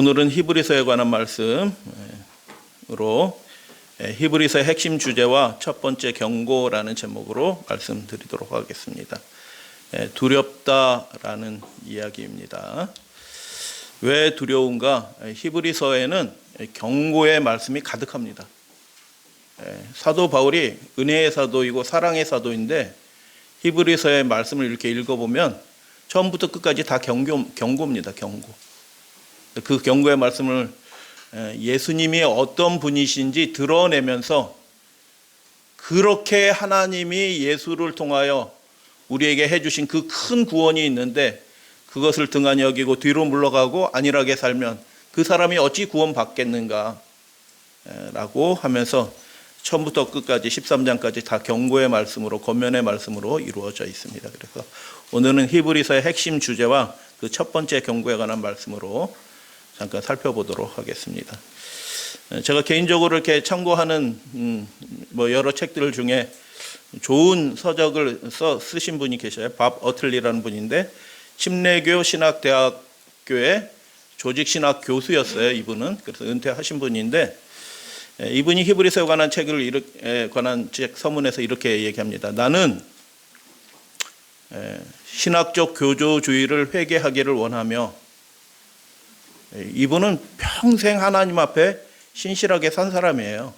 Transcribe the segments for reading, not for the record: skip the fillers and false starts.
오늘은 히브리서에 관한 말씀으로 히브리서의 핵심 주제와 첫 번째 경고라는 제목으로 말씀드리도록 하겠습니다. 두렵다라는 이야기입니다. 왜 두려운가? 히브리서에는 경고의 말씀이 가득합니다. 사도 바울이 은혜의 사도이고 사랑의 사도인데 히브리서의 말씀을 이렇게 읽어보면 처음부터 끝까지 다 경고입니다. 경고. 그 경고의 말씀을 예수님이 어떤 분이신지 드러내면서 그렇게 하나님이 예수를 통하여 우리에게 해주신 그 큰 구원이 있는데 그것을 등한히 여기고 뒤로 물러가고 안일하게 살면 그 사람이 어찌 구원받겠는가 라고 하면서 처음부터 끝까지 13장까지 다 경고의 말씀으로 권면의 말씀으로 이루어져 있습니다. 그래서 오늘은 히브리서의 핵심 주제와 그 첫 번째 경고에 관한 말씀으로 잠깐 살펴보도록 하겠습니다. 제가 개인적으로 이렇게 참고하는 여러 책들 중에 좋은 서적을 쓰신 분이 계셔요. 밥 어틀리라는 분인데 침례교 신학대학교의 조직신학 교수였어요. 이분은 그래서 은퇴하신 분인데 이분이 히브리서에 관한 관한 책 서문에서 이렇게 얘기합니다. 나는 신학적 교조주의를 회개하기를 원하며 이분은 평생 하나님 앞에 신실하게 산 사람이에요.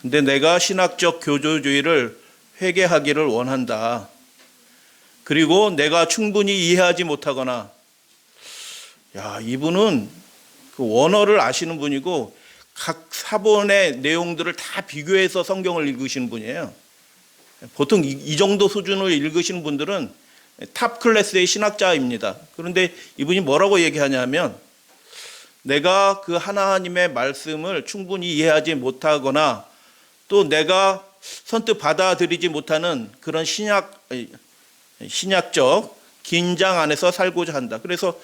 근데 내가 신학적 교조주의를 회개하기를 원한다. 그리고 내가 충분히 이해하지 못하거나, 이분은 그 원어를 아시는 분이고 각 사본의 내용들을 다 비교해서 성경을 읽으시는 분이에요. 보통 이 정도 수준을 읽으시는 분들은 탑 클래스의 신학자입니다. 그런데 이분이 뭐라고 얘기하냐면 내가 그 하나님의 말씀을 충분히 이해하지 못하거나 또 내가 선뜻 받아들이지 못하는 그런 신약적 긴장 안에서 살고자 한다. 그래서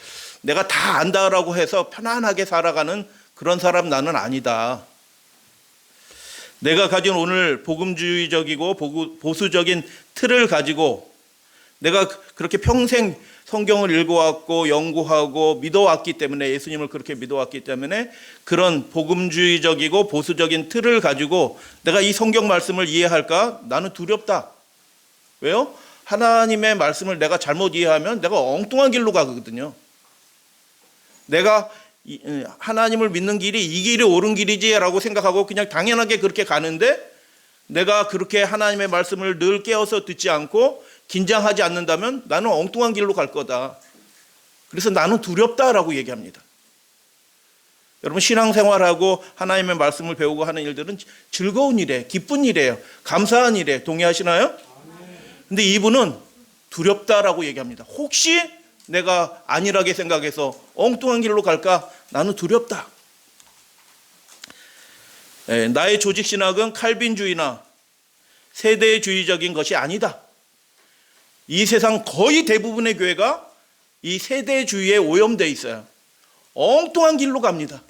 내가 다 안다라고 해서 편안하게 살아가는 그런 사람 나는 아니다. 내가 가진 오늘 복음주의적이고 보수적인 틀을 가지고 내가 그렇게 평생 성경을 읽어왔고 연구하고 믿어왔기 때문에 예수님을 그렇게 믿어왔기 때문에 그런 복음주의적이고 보수적인 틀을 가지고 내가 이 성경 말씀을 이해할까? 나는 두렵다. 왜요? 하나님의 말씀을 내가 잘못 이해하면 내가 엉뚱한 길로 가거든요. 내가 하나님을 믿는 길이 이 길이 옳은 길이지라고 생각하고 그냥 당연하게 그렇게 가는데 내가 그렇게 하나님의 말씀을 늘 깨어서 듣지 않고 긴장하지 않는다면 나는 엉뚱한 길로 갈 거다. 그래서 나는 두렵다라고 얘기합니다. 여러분 신앙생활하고 하나님의 말씀을 배우고 하는 일들은 즐거운 일이에요. 기쁜 일이에요. 감사한 일이에요. 동의하시나요? 근데 이분은 두렵다라고 얘기합니다. 혹시 내가 안일하게 생각해서 엉뚱한 길로 갈까? 나는 두렵다. 나의 조직신학은 칼빈주의나 세대주의적인 것이 아니다. 이 세상 거의 대부분의 교회가 이 세대주의에 오염되어 있어요. 엉뚱한 길로 갑니다.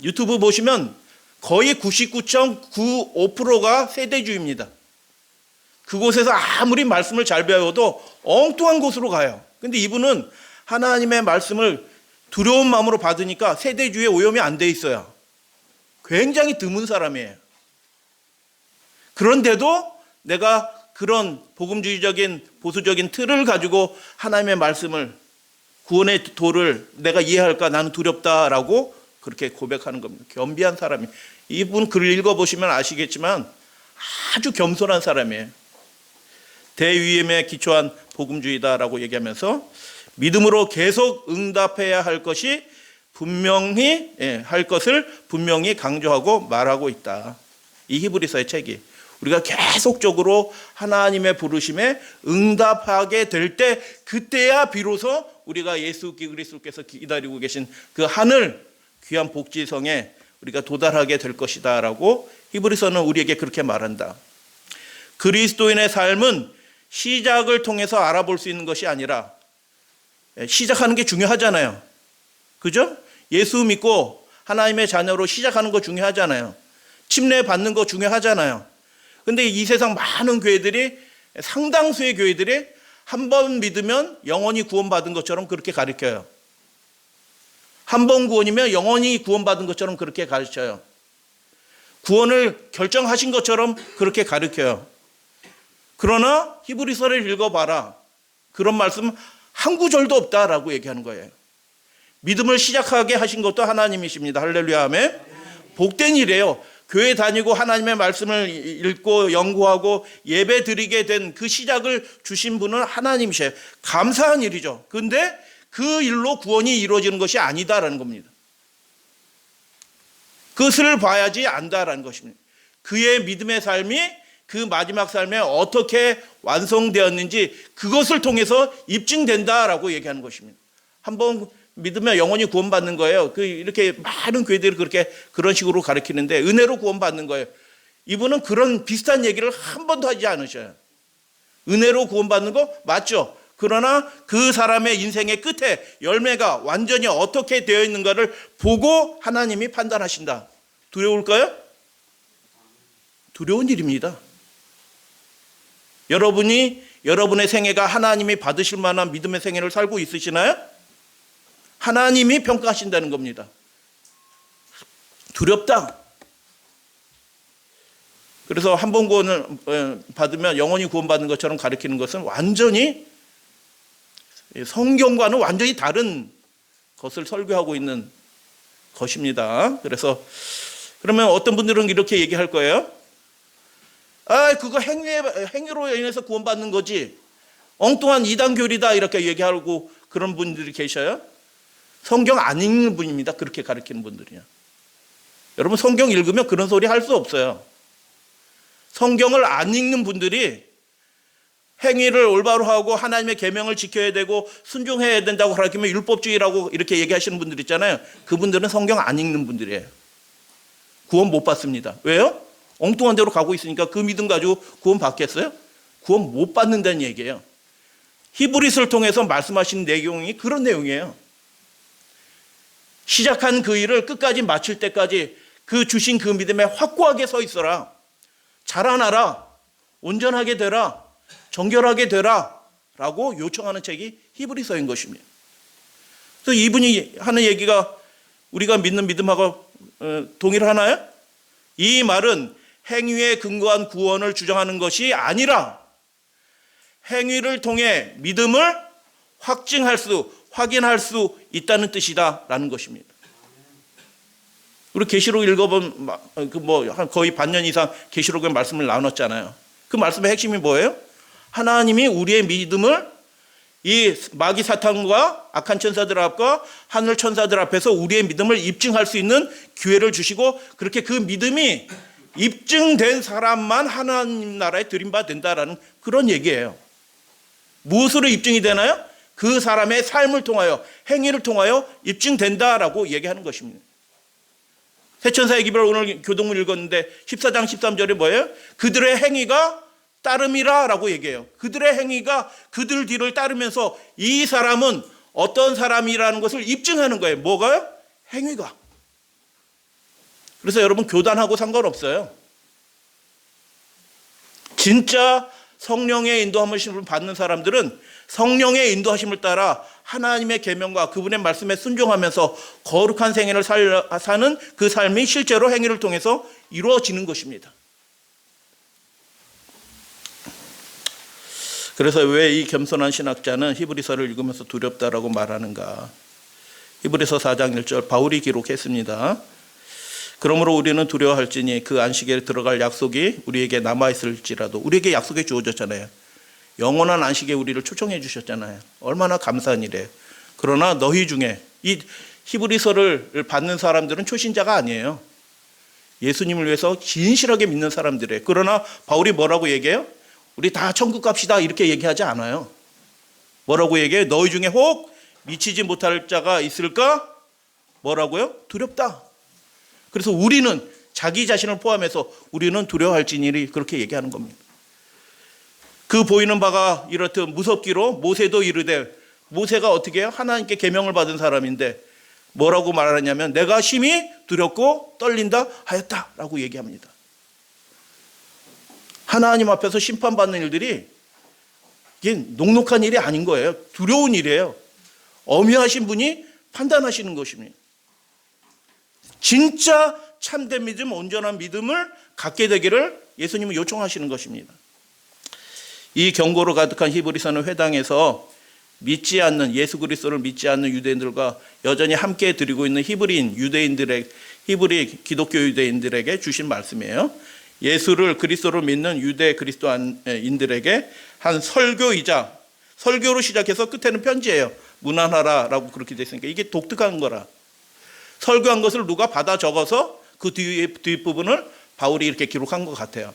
유튜브 보시면 거의 99.95%가 세대주의입니다. 그곳에서 아무리 말씀을 잘 배워도 엉뚱한 곳으로 가요. 근데 이분은 하나님의 말씀을 두려운 마음으로 받으니까 세대주의에 오염이 안 돼 있어요. 굉장히 드문 사람이에요. 그런데도 내가 그런 복음주의적인 보수적인 틀을 가지고 하나님의 말씀을 구원의 도를 내가 이해할까? 나는 두렵다라고 그렇게 고백하는 겁니다. 겸비한 사람이. 이분 글을 읽어보시면 아시겠지만 아주 겸손한 사람이에요. 대위임에 기초한 복음주의다라고 얘기하면서 믿음으로 계속 응답해야 할 것을 분명히 강조하고 말하고 있다. 이 히브리서의 책이 우리가 계속적으로 하나님의 부르심에 응답하게 될 때 그때야 비로소 우리가 예수 그리스도께서 기다리고 계신 그 하늘 귀한 복지성에 우리가 도달하게 될 것이다 라고 히브리서는 우리에게 그렇게 말한다. 그리스도인의 삶은 시작을 통해서 알아볼 수 있는 것이 아니라 시작하는 게 중요하잖아요. 그죠? 예수 믿고 하나님의 자녀로 시작하는 거 중요하잖아요. 침례 받는 거 중요하잖아요. 근데 이 세상 많은 교회들이 상당수의 교회들이 한 번 믿으면 영원히 구원받은 것처럼 그렇게 가르쳐요. 한 번 구원이면 영원히 구원받은 것처럼 그렇게 가르쳐요. 구원을 결정하신 것처럼 그렇게 가르쳐요. 그러나 히브리서를 읽어봐라. 그런 말씀 한 구절도 없다라고 얘기하는 거예요. 믿음을 시작하게 하신 것도 하나님이십니다. 할렐루야 아멘. 복된 일이에요. 교회 다니고 하나님의 말씀을 읽고 연구하고 예배 드리게 된 그 시작을 주신 분은 하나님이셔요. 감사한 일이죠. 그런데 그 일로 구원이 이루어지는 것이 아니다라는 겁니다. 그것을 봐야지 안다라는 것입니다. 그의 믿음의 삶이 그 마지막 삶에 어떻게 완성되었는지 그것을 통해서 입증된다라고 얘기하는 것입니다. 한번 믿으면 영원히 구원받는 거예요. 이렇게 많은 교회들이 그런 식으로 가르치는데 은혜로 구원받는 거예요. 이분은 그런 비슷한 얘기를 한 번도 하지 않으셔요. 은혜로 구원받는 거 맞죠? 그러나 그 사람의 인생의 끝에 열매가 완전히 어떻게 되어 있는가를 보고 하나님이 판단하신다. 두려울까요? 두려운 일입니다. 여러분이 여러분의 생애가 하나님이 받으실 만한 믿음의 생애를 살고 있으시나요? 하나님이 평가하신다는 겁니다. 두렵다. 그래서 한 번 구원을 받으면 영원히 구원받는 것처럼 가르치는 것은 완전히 성경과는 완전히 다른 것을 설교하고 있는 것입니다. 그래서 그러면 어떤 분들은 이렇게 얘기할 거예요. 그거 행위로 인해서 구원받는 거지. 엉뚱한 이단교리다 이렇게 얘기하고 그런 분들이 계셔요. 성경 안 읽는 분입니다. 그렇게 가르치는 분들이요. 여러분 성경 읽으면 그런 소리 할 수 없어요. 성경을 안 읽는 분들이 행위를 올바로 하고 하나님의 계명을 지켜야 되고 순종해야 된다고 가르치면 율법주의라고 이렇게 얘기하시는 분들 있잖아요. 그분들은 성경 안 읽는 분들이에요. 구원 못 받습니다. 왜요? 엉뚱한 데로 가고 있으니까 그 믿음 가지고 구원 받겠어요? 구원 못 받는다는 얘기예요. 히브리서를 통해서 말씀하신 내용이 그런 내용이에요. 시작한 그 일을 끝까지 마칠 때까지 그 주신 그 믿음에 확고하게 서 있어라. 자라나라. 온전하게 되라. 정결하게 되라. 라고 요청하는 책이 히브리서인 것입니다. 그래서 이분이 하는 얘기가 우리가 믿는 믿음하고 동의를 하나요? 이 말은 행위에 근거한 구원을 주장하는 것이 아니라 행위를 통해 믿음을 확인할 수 있다는 뜻이다라는 것입니다. 우리 계시록 읽어본 거의 반년 이상 계시록의 말씀을 나눴잖아요. 그 말씀의 핵심이 뭐예요? 하나님이 우리의 믿음을 이 마귀 사탄과 악한 천사들 앞과 하늘 천사들 앞에서 우리의 믿음을 입증할 수 있는 기회를 주시고 그렇게 그 믿음이 입증된 사람만 하나님 나라에 들임바 된다라는 그런 얘기예요. 무엇으로 입증이 되나요? 그 사람의 삶을 통하여 행위를 통하여 입증된다라고 얘기하는 것입니다. 세천사의 기별 오늘 교동문 읽었는데 14장 13절에 뭐예요? 그들의 행위가 따름이라 라고 얘기해요. 그들의 행위가 그들 뒤를 따르면서 이 사람은 어떤 사람이라는 것을 입증하는 거예요. 뭐가요? 행위가. 그래서 여러분 교단하고 상관없어요. 진짜 성령의 인도하심을 받는 사람들은 성령의 인도하심을 따라 하나님의 계명과 그분의 말씀에 순종하면서 거룩한 생애를 사는 그 삶이 실제로 행위를 통해서 이루어지는 것입니다. 그래서 왜 이 겸손한 신학자는 히브리서를 읽으면서 두렵다라고 말하는가? 히브리서 4장 1절 바울이 기록했습니다. 그러므로 우리는 두려워할지니 그 안식에 들어갈 약속이 우리에게 남아있을지라도 우리에게 약속이 주어졌잖아요. 영원한 안식에 우리를 초청해 주셨잖아요. 얼마나 감사한 일이에요. 그러나 너희 중에 이 히브리서를 받는 사람들은 초신자가 아니에요. 예수님을 위해서 진실하게 믿는 사람들이에요. 그러나 바울이 뭐라고 얘기해요? 우리 다 천국 갑시다 이렇게 얘기하지 않아요. 뭐라고 얘기해요? 너희 중에 혹 미치지 못할 자가 있을까? 뭐라고요? 두렵다. 그래서 우리는 자기 자신을 포함해서 우리는 두려워할지니 그렇게 얘기하는 겁니다. 그 보이는 바가 이렇듯 무섭기로 모세도 이르되 모세가 어떻게 해요? 하나님께 계명을 받은 사람인데 뭐라고 말하냐면 내가 심히 두렵고 떨린다 하였다라고 얘기합니다. 하나님 앞에서 심판받는 일들이 이게 녹록한 일이 아닌 거예요. 두려운 일이에요. 엄위하신 분이 판단하시는 것입니다. 진짜 참된 믿음, 온전한 믿음을 갖게 되기를 예수님은 요청하시는 것입니다. 이 경고로 가득한 히브리서는 회당에서 믿지 않는, 예수 그리스도를 믿지 않는 유대인들과 여전히 함께 드리고 있는 히브리 기독교 유대인들에게 주신 말씀이에요. 예수를 그리스도로 믿는 유대 그리스도인들에게 한 설교이자, 설교로 시작해서 끝에는 편지예요. 문안하라라고 그렇게 되어 있으니까 이게 독특한 거라. 설교한 것을 누가 받아 적어서 그 뒷부분을 바울이 이렇게 기록한 것 같아요.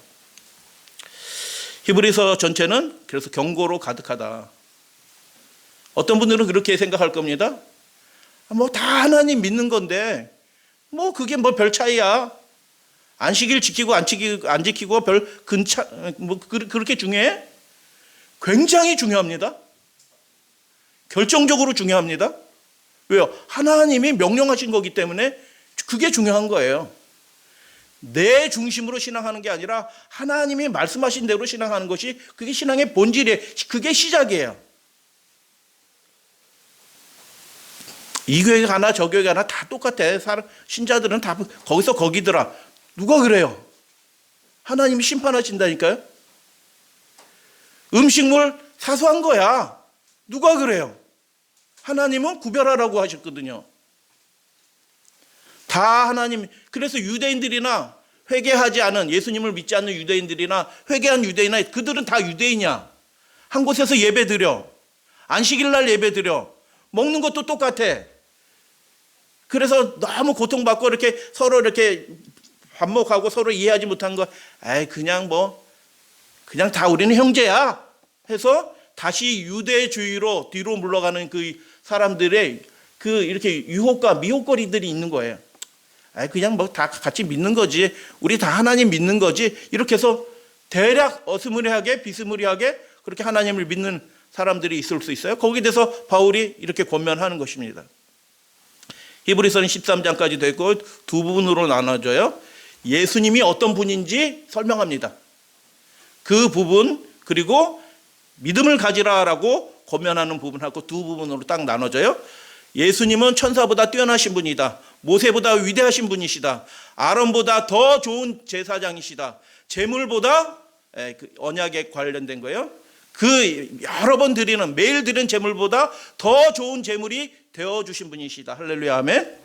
히브리서 전체는 그래서 경고로 가득하다. 어떤 분들은 그렇게 생각할 겁니다. 뭐 다 하나님 믿는 건데 뭐 그게 뭐 별 차이야. 안식일 지키고 안 지키고 별 뭐 그렇게 중요해? 굉장히 중요합니다. 결정적으로 중요합니다. 왜요? 하나님이 명령하신 거기 때문에 그게 중요한 거예요. 내 중심으로 신앙하는 게 아니라 하나님이 말씀하신 대로 신앙하는 것이 그게 신앙의 본질이에요. 그게 시작이에요. 이 교회가 하나 저 교회가 하나 다 똑같아. 신자들은 다 거기서 거기더라. 누가 그래요? 하나님이 심판하신다니까요. 음식물 사소한 거야. 누가 그래요? 하나님은 구별하라고 하셨거든요. 다 하나님. 그래서 유대인들이나 회개하지 않은, 예수님을 믿지 않는 유대인들이나 회개한 유대인이나 그들은 다 유대인이야. 한 곳에서 예배 드려. 안식일 날 예배 드려. 먹는 것도 똑같아. 그래서 너무 고통받고 이렇게 서로 이렇게 반목하고 서로 이해하지 못한 거, 그냥 다 우리는 형제야 해서 다시 유대주의로 뒤로 물러가는 그 사람들의 그 이렇게 유혹과 미혹거리들이 있는 거예요. 그냥 뭐 다 같이 믿는 거지. 우리 다 하나님 믿는 거지. 이렇게 해서 대략 어스무리하게 비스무리하게 그렇게 하나님을 믿는 사람들이 있을 수 있어요. 거기에 대해서 바울이 이렇게 권면하는 것입니다. 히브리서는 13장까지 되고 두 부분으로 나눠져요. 예수님이 어떤 분인지 설명합니다. 그 부분, 그리고 믿음을 가지라라고 권면하는 부분하고 두 부분으로 딱 나눠져요. 예수님은 천사보다 뛰어나신 분이다. 모세보다 위대하신 분이시다. 아론보다 더 좋은 제사장이시다. 제물보다, 언약에 관련된 거예요. 그 여러 번 드리는, 매일 드리는 제물보다 더 좋은 제물이 되어주신 분이시다. 할렐루야, 아멘.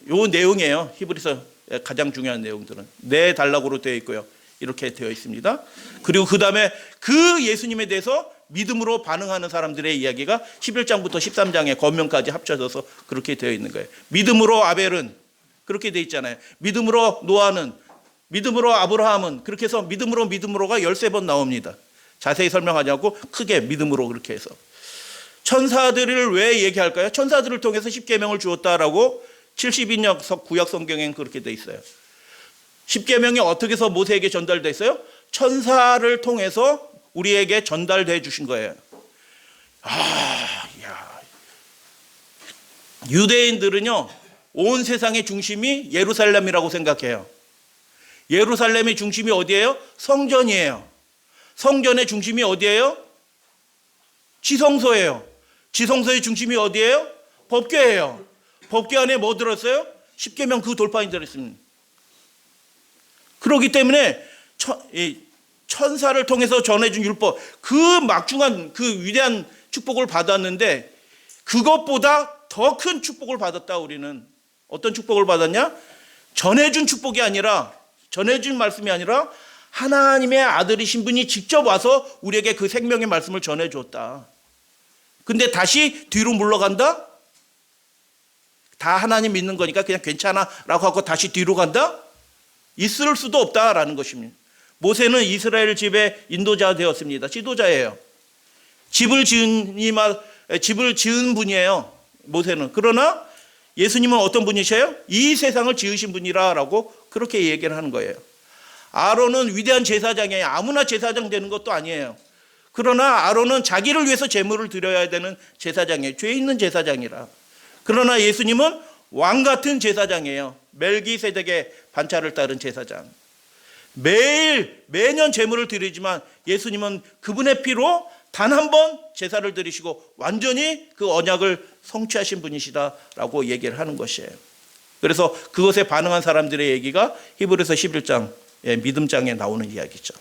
요 내용이에요. 히브리서 가장 중요한 내용들은 네 단락으로 되어 있고요. 이렇게 되어 있습니다. 그리고 그 다음에 그 예수님에 대해서 믿음으로 반응하는 사람들의 이야기가 11장부터 13장의 권면까지 합쳐져서 그렇게 되어 있는 거예요. 믿음으로 아벨은 그렇게 되어 있잖아요. 믿음으로 노아는, 믿음으로 아브라함은, 그렇게 해서 믿음으로가 13번 나옵니다. 자세히 설명하지 않고 크게 믿음으로 그렇게 해서. 천사들을 왜 얘기할까요? 천사들을 통해서 십계명을 주었다라고 72년 구약 성경에는 그렇게 되어 있어요. 십계명이 어떻게 해서 모세에게 전달돼 있어요? 천사를 통해서 우리에게 전달돼 주신 거예요. 유대인들은요, 온 세상의 중심이 예루살렘이라고 생각해요. 예루살렘의 중심이 어디예요? 성전이에요. 성전의 중심이 어디예요? 지성소예요. 지성소의 중심이 어디예요? 법궤예요. 법궤 안에 뭐 들었어요? 십계명 그 돌판이 들었습니다. 그렇기 때문에 천사를 통해서 전해준 율법, 그 막중한 그 위대한 축복을 받았는데 그것보다 더 큰 축복을 받았다. 우리는 어떤 축복을 받았냐? 전해준 축복이 아니라, 전해준 말씀이 아니라 하나님의 아들이신 분이 직접 와서 우리에게 그 생명의 말씀을 전해줬다. 근데 다시 뒤로 물러간다? 다 하나님 믿는 거니까 그냥 괜찮아 라고 하고 다시 뒤로 간다? 있을 수도 없다라는 것입니다. 모세는 이스라엘 집의 인도자 되었습니다. 지도자예요. 집을 지은 분이에요. 모세는. 그러나 예수님은 어떤 분이세요? 이 세상을 지으신 분이라고 그렇게 얘기를 하는 거예요. 아론은 위대한 제사장이에요. 아무나 제사장 되는 것도 아니에요. 그러나 아론은 자기를 위해서 제물을 드려야 되는 제사장이에요. 죄 있는 제사장이라. 그러나 예수님은 왕 같은 제사장이에요. 멜기세덱의 반차를 따른 제사장. 매년 제물을 드리지만 예수님은 그분의 피로 단 한 번 제사를 드리시고 완전히 그 언약을 성취하신 분이시다라고 얘기를 하는 것이에요. 그래서 그것에 반응한 사람들의 얘기가 히브리서 11장 믿음장에 나오는 이야기죠.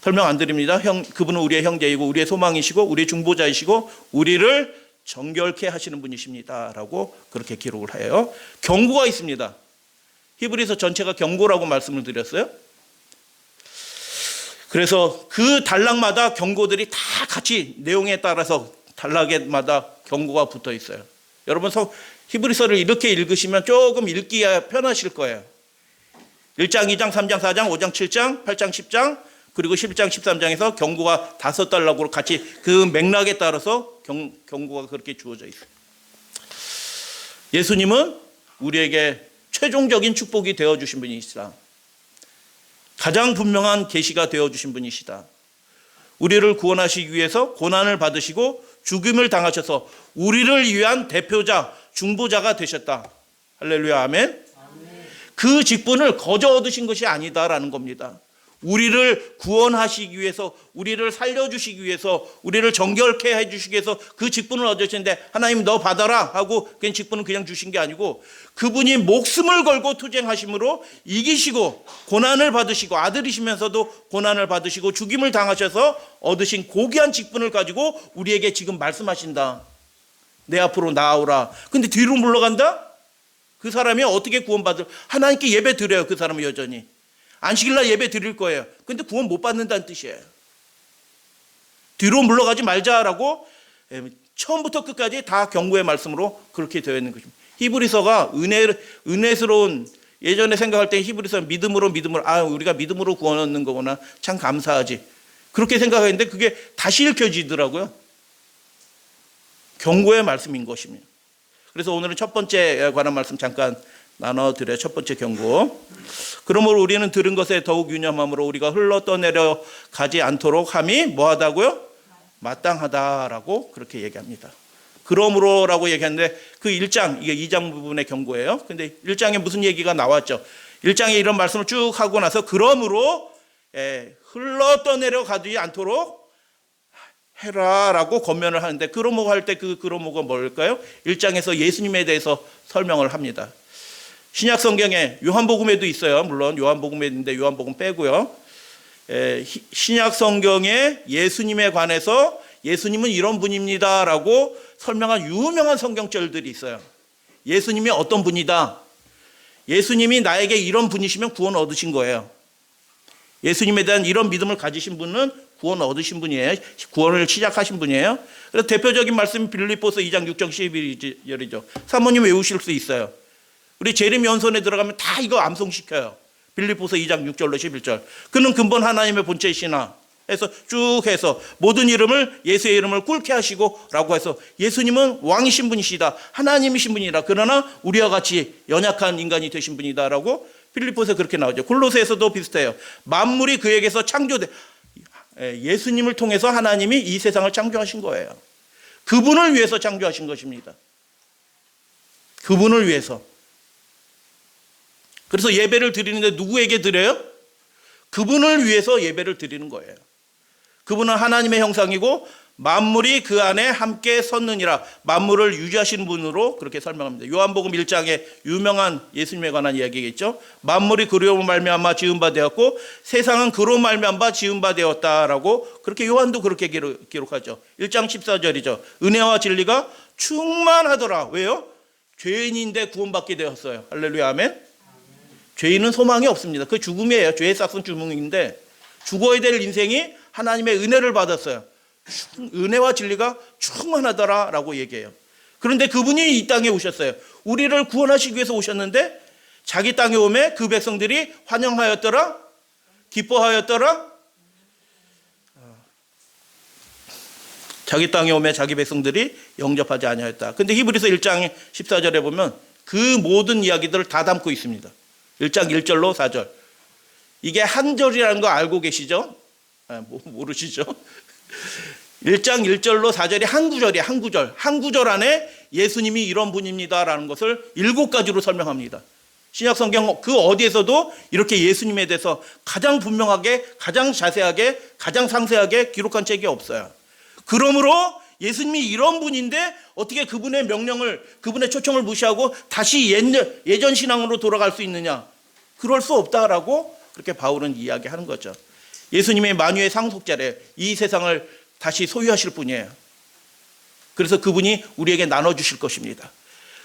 설명 안 드립니다. 그분은 우리의 형제이고 우리의 소망이시고 우리의 중보자이시고 우리를 정결케 하시는 분이십니다 라고 그렇게 기록을 해요. 경고가 있습니다. 히브리서 전체가 경고라고 말씀을 드렸어요. 그래서 그 단락마다 경고들이 다 같이 내용에 따라서 단락마다 경고가 붙어 있어요. 여러분 히브리서를 이렇게 읽으시면 조금 읽기가 편하실 거예요. 1장, 2장, 3장, 4장, 5장, 7장, 8장, 10장 그리고 11장, 13장에서 경고가 5단락으로 같이 그 맥락에 따라서 경고가 그렇게 주어져 있어요. 예수님은 우리에게 최종적인 축복이 되어주신 분이시다. 가장 분명한 계시가 되어주신 분이시다. 우리를 구원하시기 위해서 고난을 받으시고 죽임을 당하셔서 우리를 위한 대표자, 중보자가 되셨다. 할렐루야, 아멘. 그 직분을 거저 얻으신 것이 아니다라는 겁니다. 우리를 구원하시기 위해서, 우리를 살려주시기 위해서, 우리를 정결케 해주시기 위해서 그 직분을 얻으셨는데 하나님 너 받아라 하고 그냥 직분을 그냥 주신 게 아니고 그분이 목숨을 걸고 투쟁하심으로 이기시고 고난을 받으시고 아들이시면서도 고난을 받으시고 죽임을 당하셔서 얻으신 고귀한 직분을 가지고 우리에게 지금 말씀하신다. 내 앞으로 나아오라. 근데 뒤로 물러간다? 그 사람이 어떻게 구원받을? 하나님께 예배 드려요. 그 사람은 여전히. 안식일날 예배 드릴 거예요. 근데 구원 못 받는다는 뜻이에요. 뒤로 물러가지 말자라고 처음부터 끝까지 다 경고의 말씀으로 그렇게 되어 있는 것입니다. 히브리서가 은혜스러운, 예전에 생각할 때 히브리서는 믿음으로 우리가 믿음으로 구원 얻는 거구나. 참 감사하지. 그렇게 생각했는데 그게 다시 읽혀지더라고요. 경고의 말씀인 것입니다. 그래서 오늘은 첫 번째 관한 말씀 잠깐 나눠드려요. 첫 번째 경고. 그러므로 우리는 들은 것에 더욱 유념함으로 우리가 흘러 떠내려 가지 않도록 함이 뭐하다고요? 마땅하다라고 그렇게 얘기합니다. 그러므로라고 얘기하는데 그 1장, 이게 2장 부분의 경고예요. 근데 1장에 무슨 얘기가 나왔죠? 1장에 이런 말씀을 쭉 하고 나서 그러므로 흘러 떠내려 가지 않도록 해라라고 권면을 하는데 그러므로 할 때 그 그러므로가 뭘까요? 1장에서 예수님에 대해서 설명을 합니다. 신약 성경에 요한복음에도 있어요. 물론 요한복음에 있는데 요한복음 빼고요. 신약 성경에 예수님에 관해서 예수님은 이런 분입니다라고 설명한 유명한 성경절들이 있어요. 예수님이 어떤 분이다. 예수님이 나에게 이런 분이시면 구원 얻으신 거예요. 예수님에 대한 이런 믿음을 가지신 분은 구원 얻으신 분이에요. 구원을 시작하신 분이에요. 그래서 대표적인 말씀이 빌립보서 2장 6절 11절이죠. 사모님 외우실 수 있어요. 우리 재림 연선에 들어가면 다 이거 암송시켜요. 빌립보서 2장 6절로 11절. 그는 근본 하나님의 본체이시나 해서 쭉 해서 모든 이름을 예수의 이름을 꿇게 하시고 라고 해서 예수님은 왕이신 분이시다. 하나님이신 분이다. 그러나 우리와 같이 연약한 인간이 되신 분이다 라고 빌립보서에 그렇게 나오죠. 골로새에서도 비슷해요. 만물이 그에게서 예수님을 통해서 하나님이 이 세상을 창조하신 거예요. 그분을 위해서 창조하신 것입니다. 그분을 위해서. 그래서 예배를 드리는데 누구에게 드려요? 그분을 위해서 예배를 드리는 거예요. 그분은 하나님의 형상이고 만물이 그 안에 함께 섰느니라. 만물을 유지하시는 분으로 그렇게 설명합니다. 요한복음 1장에 유명한 예수님에 관한 이야기겠죠. 만물이 그로 말미암아 지은 바 되었고 세상은 그로 말미암아 지은 바 되었다라고 그렇게 요한도 그렇게 기록하죠. 1장 14절이죠. 은혜와 진리가 충만하더라. 왜요? 죄인인데 구원받게 되었어요. 할렐루야, 아멘. 죄인은 소망이 없습니다. 그 죽음이에요. 죄의 싹은 죽음인데 죽어야 될 인생이 하나님의 은혜를 받았어요. 은혜와 진리가 충만하더라라고 얘기해요. 그런데 그분이 이 땅에 오셨어요. 우리를 구원하시기 위해서 오셨는데 자기 땅에 오매 그 백성들이 환영하였더라? 기뻐하였더라? 자기 땅에 오매 자기 백성들이 영접하지 아니하였다. 근데 히브리서 1장 14절에 보면 그 모든 이야기들을 다 담고 있습니다. 1장 1절로 4절. 이게 한 절이라는 거 알고 계시죠? 모르시죠? 1장 1절로 4절이 한 구절이에요. 한 구절. 한 구절 안에 예수님이 이런 분입니다라는 것을 7가지로 설명합니다. 신약성경 그 어디에서도 이렇게 예수님에 대해서 가장 분명하게, 가장 자세하게, 가장 상세하게 기록한 책이 없어요. 그러므로 예수님이 이런 분인데 어떻게 그분의 명령을, 그분의 초청을 무시하고 다시 예전 신앙으로 돌아갈 수 있느냐? 그럴 수 없다라고 그렇게 바울은 이야기하는 거죠. 예수님의 만유의 상속자래. 이 세상을 다시 소유하실 분이에요. 그래서 그분이 우리에게 나눠주실 것입니다.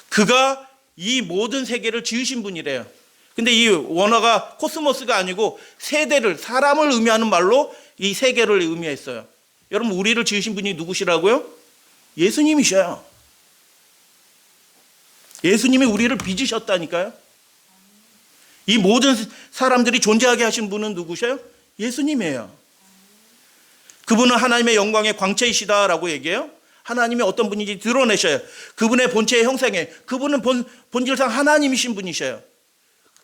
그가 이 모든 세계를 지으신 분이래요. 근데 이 원어가 코스모스가 아니고 세대를, 사람을 의미하는 말로 이 세계를 의미했어요. 여러분, 우리를 지으신 분이 누구시라고요? 예수님이셔요. 예수님이 우리를 빚으셨다니까요. 이 모든 사람들이 존재하게 하신 분은 누구셔요? 예수님이에요. 그분은 하나님의 영광의 광채이시다라고 얘기해요. 하나님이 어떤 분인지 드러내셔요. 그분의 본체의 형상에, 그분은 본질상 하나님이신 분이셔요.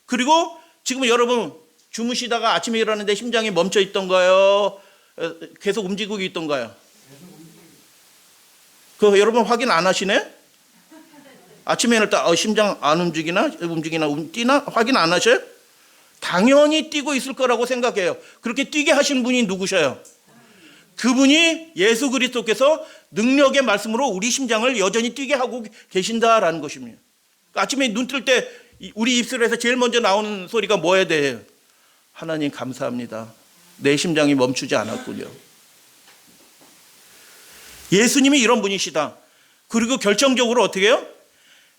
그리고 지금 여러분 주무시다가 아침에 일어났는데 심장이 멈춰 있던가요? 계속 움직이고 있던가요? 그 여러분 확인 안 하시네? 아침에는 딱 심장 안 움직이나 뛰나 확인 안 하셔요? 당연히 뛰고 있을 거라고 생각해요. 그렇게 뛰게 하신 분이 누구셔요? 그분이 예수 그리스도께서 능력의 말씀으로 우리 심장을 여전히 뛰게 하고 계신다라는 것입니다. 아침에 눈 뜰 때 우리 입술에서 제일 먼저 나오는 소리가 뭐에 대해요? 하나님 감사합니다. 내 심장이 멈추지 않았군요. 예수님이 이런 분이시다. 그리고 결정적으로 어떻게 해요?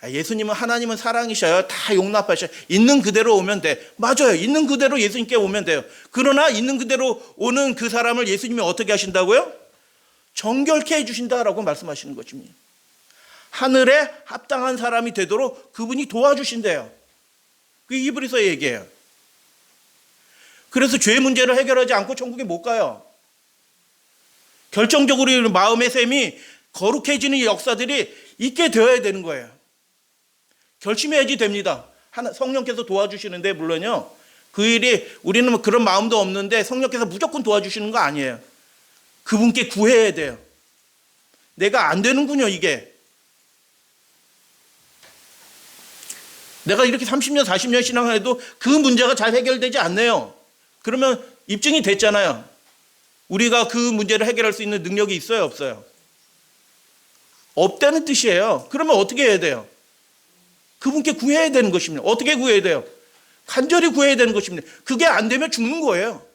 예수님은, 하나님은 사랑이셔요. 다 용납하셔요. 있는 그대로 오면 돼. 맞아요. 있는 그대로 예수님께 오면 돼요. 그러나 있는 그대로 오는 그 사람을 예수님이 어떻게 하신다고요? 정결케 해주신다라고 말씀하시는 것입니다. 하늘에 합당한 사람이 되도록 그분이 도와주신대요. 그게 히브리서의 얘기예요. 그래서 죄 문제를 해결하지 않고 천국에 못 가요. 결정적으로 마음의 셈이 거룩해지는 역사들이 있게 되어야 되는 거예요. 결심해야지 됩니다. 성령께서 도와주시는데, 물론요, 그 일이 우리는 그런 마음도 없는데 성령께서 무조건 도와주시는 거 아니에요. 그분께 구해야 돼요. 내가 안 되는군요, 이게. 내가 이렇게 30년, 40년 신앙을 해도 그 문제가 잘 해결되지 않네요. 그러면 입증이 됐잖아요. 우리가 그 문제를 해결할 수 있는 능력이 있어요, 없어요? 없다는 뜻이에요. 그러면 어떻게 해야 돼요? 그분께 구해야 되는 것입니다. 어떻게 구해야 돼요? 간절히 구해야 되는 것입니다. 그게 안 되면 죽는 거예요.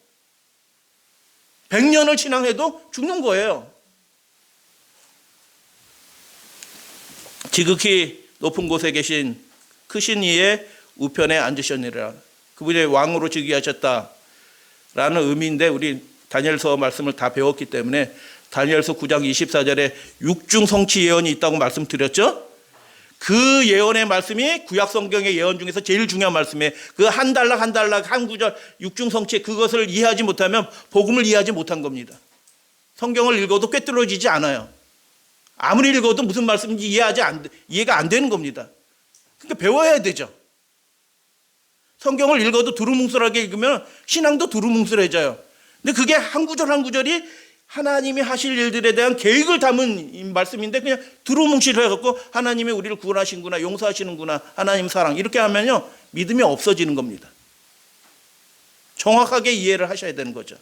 100년을 신앙해도 죽는 거예요. 지극히 높은 곳에 계신 크신 이의 우편에 앉으셨느니라. 그분이 왕으로 즉위하셨다라는 의미인데, 우리 다니엘서 말씀을 다 배웠기 때문에 다니엘서 9장 24절에 육중성취 예언이 있다고 말씀드렸죠. 그 예언의 말씀이 구약 성경의 예언 중에서 제일 중요한 말씀이에요. 그 한 단락 한 단락 한 구절 육중성취, 그것을 이해하지 못하면 복음을 이해하지 못한 겁니다. 성경을 읽어도 꿰뚫어지지 않아요. 아무리 읽어도 무슨 말씀인지 이해가 안 되는 겁니다. 그러니까 배워야 되죠. 성경을 읽어도 두루뭉술하게 읽으면 신앙도 두루뭉술해져요. 근데 그게 한 구절 한 구절이 하나님이 하실 일들에 대한 계획을 담은 말씀인데 그냥 두루뭉실해갖고 하나님이 우리를 구원하시는구나, 용서하시는구나, 하나님 사랑, 이렇게 하면요 믿음이 없어지는 겁니다. 정확하게 이해를 하셔야 되는 거죠.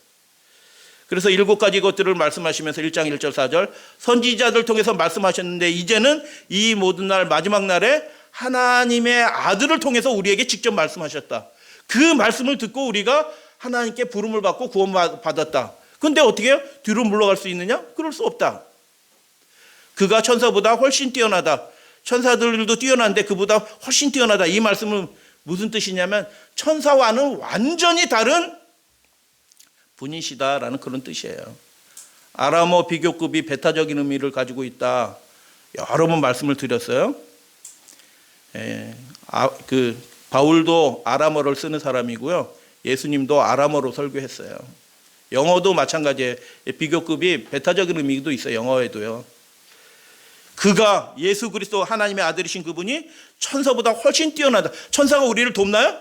그래서 7가지 것들을 말씀하시면서 1장 1절 4절 선지자들 통해서 말씀하셨는데, 이제는 이 모든 날 마지막 날에 하나님의 아들을 통해서 우리에게 직접 말씀하셨다. 그 말씀을 듣고 우리가 하나님께 부름을 받고 구원받았다. 근데 어떻게 해요? 뒤로 물러갈 수 있느냐? 그럴 수 없다. 그가 천사보다 훨씬 뛰어나다. 천사들도 뛰어난데 그보다 훨씬 뛰어나다. 이 말씀은 무슨 뜻이냐면 천사와는 완전히 다른 분이시다라는 그런 뜻이에요. 아람어 비교급이 배타적인 의미를 가지고 있다. 여러 번 말씀을 드렸어요. 바울도 아람어를 쓰는 사람이고요. 예수님도 아람어로 설교했어요. 영어도 마찬가지예요. 비교급이 배타적인 의미도 있어요. 영어에도요. 그가 예수 그리스도 하나님의 아들이신 그분이 천사보다 훨씬 뛰어나다. 천사가 우리를 돕나요?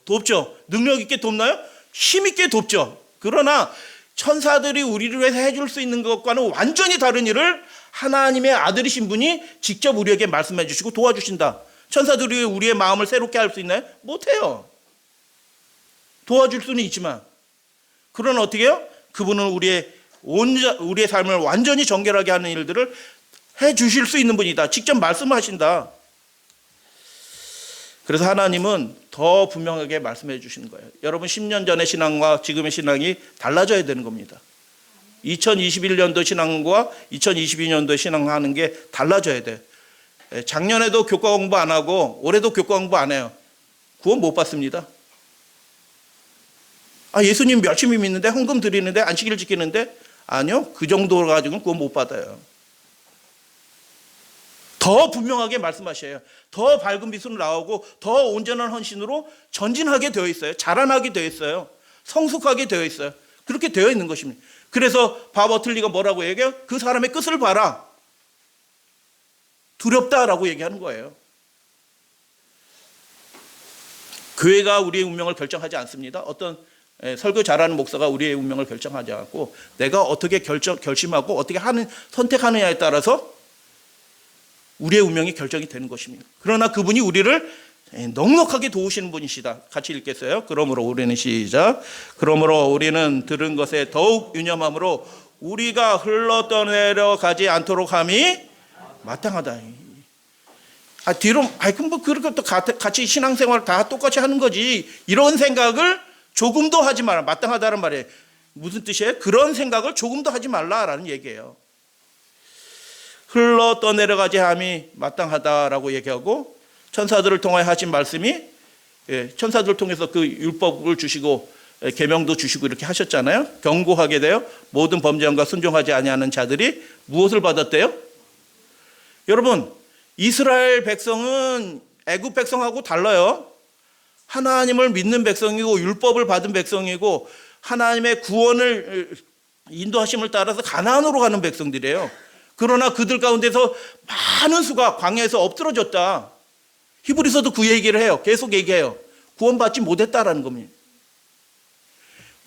돕죠. 능력 있게 돕나요? 힘 있게 돕죠. 그러나 천사들이 우리를 위해서 해줄 수 있는 것과는 완전히 다른 일을 하나님의 아들이신 분이 직접 우리에게 말씀해 주시고 도와주신다. 천사들이 우리의 마음을 새롭게 할 수 있나요? 못해요. 도와줄 수는 있지만, 그러나 어떻게 해요? 그분은 우리의 우리의 삶을 완전히 정결하게 하는 일들을 해 주실 수 있는 분이다. 직접 말씀하신다. 그래서 하나님은 더 분명하게 말씀해 주시는 거예요. 여러분 10년 전의 신앙과 지금의 신앙이 달라져야 되는 겁니다. 2021년도 신앙과 2022년도 신앙하는 게 달라져야 돼. 작년에도 교과 공부 안 하고 올해도 교과 공부 안 해요. 구원 못 받습니다. 예수님 열심히 믿는데 헌금 드리는데 안식일 지키는데 아니요. 그 정도로 가지고는 구원 못 받아요. 더 분명하게 말씀하셔요. 더 밝은 빛으로 나오고 더 온전한 헌신으로 전진하게 되어 있어요. 자라나게 되어 있어요. 성숙하게 되어 있어요. 그렇게 되어 있는 것입니다. 그래서 밥 어틀리가 뭐라고 얘기해요? 그 사람의 끝을 봐라. 두렵다라고 얘기하는 거예요. 교회가 우리의 운명을 결정하지 않습니다. 어떤 설교 잘하는 목사가 우리의 운명을 결정하지 않고 내가 어떻게 결심하고 어떻게 선택하느냐에 따라서 우리의 운명이 결정이 되는 것입니다. 그러나 그분이 우리를 넉넉하게 도우시는 분이시다. 같이 읽겠어요. 그러므로 우리는 시작. 그러므로 우리는 들은 것에 더욱 유념함으로 우리가 흘러떠내려가지 않도록 함이 마땅하다. 뒤로 그럼 뭐 그렇게 또 같이 신앙생활 다 똑같이 하는 거지. 이런 생각을 조금도 하지 마라. 마땅하다는 말이에요. 무슨 뜻이에요? 그런 생각을 조금도 하지 말라라는 얘기예요. 흘러 떠내려가지 함이 마땅하다라고 얘기하고 천사들을 통하여 하신 말씀이 천사들을 통해서 그 율법을 주시고 계명도 주시고 이렇게 하셨잖아요. 경고하게 되어 모든 범죄함과 순종하지 아니하는 자들이 무엇을 받았대요? 여러분 이스라엘 백성은 애굽 백성하고 달라요. 하나님을 믿는 백성이고 율법을 받은 백성이고 하나님의 구원을 인도하심을 따라서 가나안으로 가는 백성들이에요. 그러나 그들 가운데서 많은 수가 광야에서 엎드러졌다. 히브리서도 그 얘기를 해요. 계속 얘기해요. 구원받지 못했다라는 겁니다.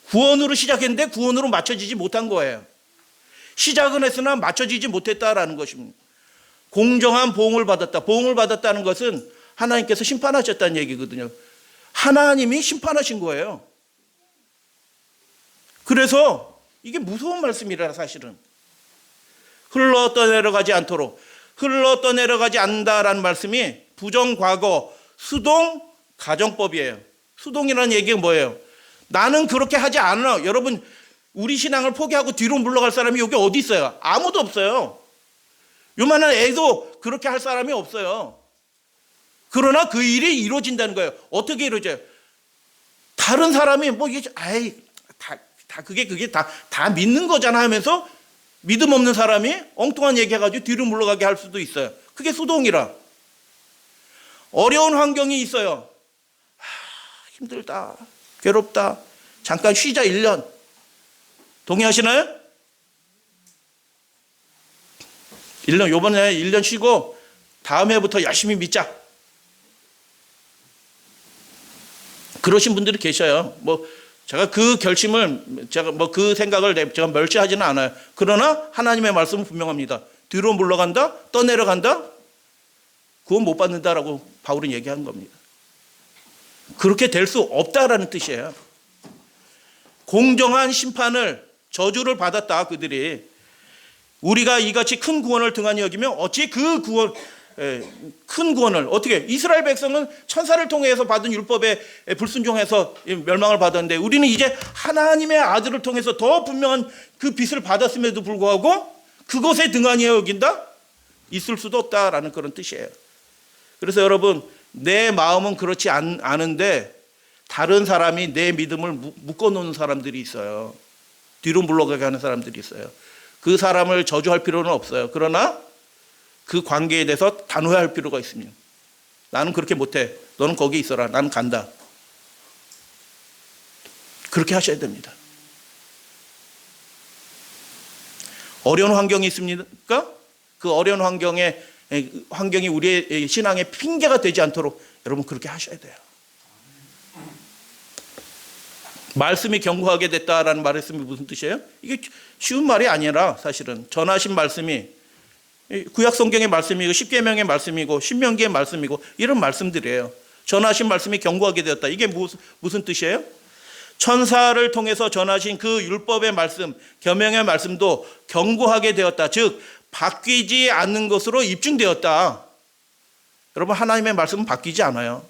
구원으로 시작했는데 구원으로 맞춰지지 못한 거예요. 시작은 했으나 맞춰지지 못했다라는 것입니다. 공정한 보응을 받았다. 보응을 받았다는 것은 하나님께서 심판하셨다는 얘기거든요. 하나님이 심판하신 거예요. 그래서 이게 무서운 말씀이라 사실은. 흘러 떠내려가지 않도록. 흘러 떠내려가지 않는다라는 말씀이 부정과거, 수동, 가정법이에요. 수동이라는 얘기가 뭐예요? 나는 그렇게 하지 않아. 여러분 우리 신앙을 포기하고 뒤로 물러갈 사람이 여기 어디 있어요? 아무도 없어요. 요만한 애도 그렇게 할 사람이 없어요. 그러나 그 일이 이루어진다는 거예요. 어떻게 이루어져요? 다른 사람이 뭐 이게 그게 다 믿는 거잖아 하면서 믿음 없는 사람이 엉뚱한 얘기해가지고 뒤로 물러가게 할 수도 있어요. 그게 수동이라. 어려운 환경이 있어요. 힘들다, 괴롭다, 잠깐 쉬자 1년. 동의하시나요? 1년, 요번에 1년 쉬고 다음 해부터 열심히 믿자. 그러신 분들이 계셔요. 제가 그 결심을, 그 생각을 제가 멸시하지는 않아요. 그러나 하나님의 말씀은 분명합니다. 뒤로 물러간다, 떠내려간다, 구원 못 받는다라고 바울은 얘기하는 겁니다. 그렇게 될 수 없다라는 뜻이에요. 공정한 심판을, 저주를 받았다, 그들이. 우리가 이같이 큰 구원을 등한히 여기면 어찌 그 구원, 큰 구원을 어떻게, 이스라엘 백성은 천사를 통해서 받은 율법에 불순종해서 멸망을 받았는데 우리는 이제 하나님의 아들을 통해서 더 분명한 그 빛을 받았음에도 불구하고 그것에 등한히 여긴다? 있을 수도 없다라는 그런 뜻이에요. 그래서 여러분 내 마음은 그렇지 않은데 다른 사람이 내 믿음을 묶어놓는 사람들이 있어요. 뒤로 물러가게 하는 사람들이 있어요. 그 사람을 저주할 필요는 없어요. 그러나 그 관계에 대해서 단호할 필요가 있습니다. 나는 그렇게 못해. 너는 거기 있어라. 나는 간다. 그렇게 하셔야 됩니다. 어려운 환경이 있습니까? 그 어려운 환경이 우리의 신앙의 핑계가 되지 않도록 여러분 그렇게 하셔야 돼요. 말씀이 견고하게 됐다라는 말씀이 무슨 뜻이에요? 이게 쉬운 말이 아니라 사실은 전하신 말씀이 구약 성경의 말씀이고 십계명의 말씀이고 신명기의 말씀이고 이런 말씀들이에요. 전하신 말씀이 견고하게 되었다. 이게 무슨 뜻이에요? 천사를 통해서 전하신 그 율법의 말씀, 계명의 말씀도 견고하게 되었다. 즉 바뀌지 않는 것으로 입증되었다. 여러분, 하나님의 말씀은 바뀌지 않아요.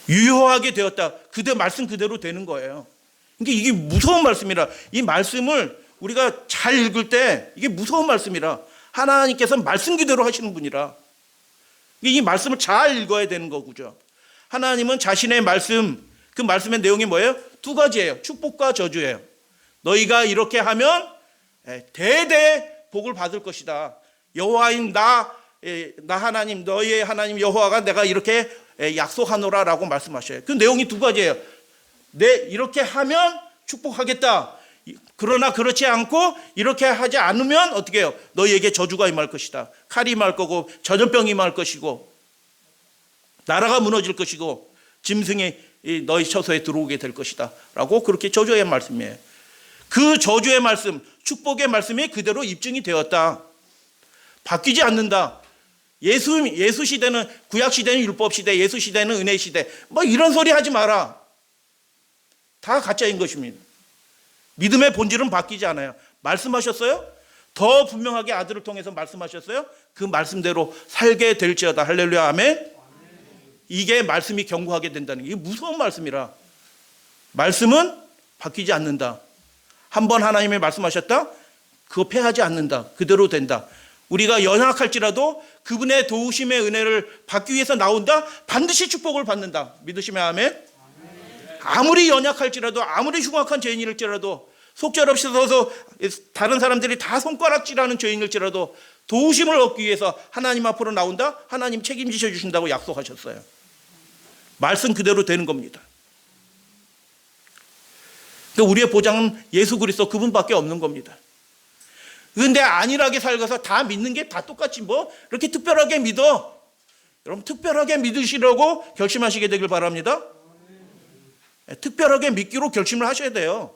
유효하게 되었다. 말씀 그대로 되는 거예요. 그러니까 이게 무서운 말씀이라, 이 말씀을 우리가 잘 읽을 때 이게 무서운 말씀이라, 하나님께서 말씀 그대로 하시는 분이라 이 말씀을 잘 읽어야 되는 거죠. 하나님은 자신의 말씀, 그 말씀의 내용이 뭐예요? 두 가지예요. 축복과 저주예요. 너희가 이렇게 하면 대대 복을 받을 것이다. 여호와인 나 하나님, 너희의 하나님 여호와가 내가 이렇게 약속하노라라고 말씀하셔요. 그 내용이 두 가지예요. 이렇게 하면 축복하겠다. 그러나 그렇지 않고 이렇게 하지 않으면 어떻게 해요? 너희에게 저주가 임할 것이다. 칼이 임할 거고 전염병이 임할 것이고 나라가 무너질 것이고 짐승이 너희 처소에 들어오게 될 것이다 라고 그렇게 저주의 말씀이에요. 그 저주의 말씀, 축복의 말씀이 그대로 입증이 되었다. 바뀌지 않는다. 예수 시대는, 구약 시대는 율법 시대, 예수 시대는 은혜 시대, 뭐 이런 소리 하지 마라. 다 가짜인 것입니다. 믿음의 본질은 바뀌지 않아요. 말씀하셨어요? 더 분명하게 아들을 통해서 말씀하셨어요? 그 말씀대로 살게 될지어다. 할렐루야, 아멘. 이게 말씀이 견고하게 된다는 게, 이게 무서운 말씀이라. 말씀은 바뀌지 않는다. 한번 하나님이 말씀하셨다? 그거 패하지 않는다. 그대로 된다. 우리가 연약할지라도 그분의 도우심의 은혜를 받기 위해서 나온다? 반드시 축복을 받는다. 믿으시면 아멘. 아무리 연약할지라도, 아무리 흉악한 죄인일지라도, 속절없이 서서 다른 사람들이 다 손가락질하는 죄인일지라도 도우심을 얻기 위해서 하나님 앞으로 나온다? 하나님 책임지셔 주신다고 약속하셨어요. 말씀 그대로 되는 겁니다. 그러니까 우리의 보장은 예수 그리스도 그분밖에 없는 겁니다. 그런데 안일하게 살아서 다 믿는 게 다 똑같지 뭐 이렇게 특별하게 믿어. 여러분, 특별하게 믿으시려고 결심하시게 되길 바랍니다. 특별하게 믿기로 결심을 하셔야 돼요.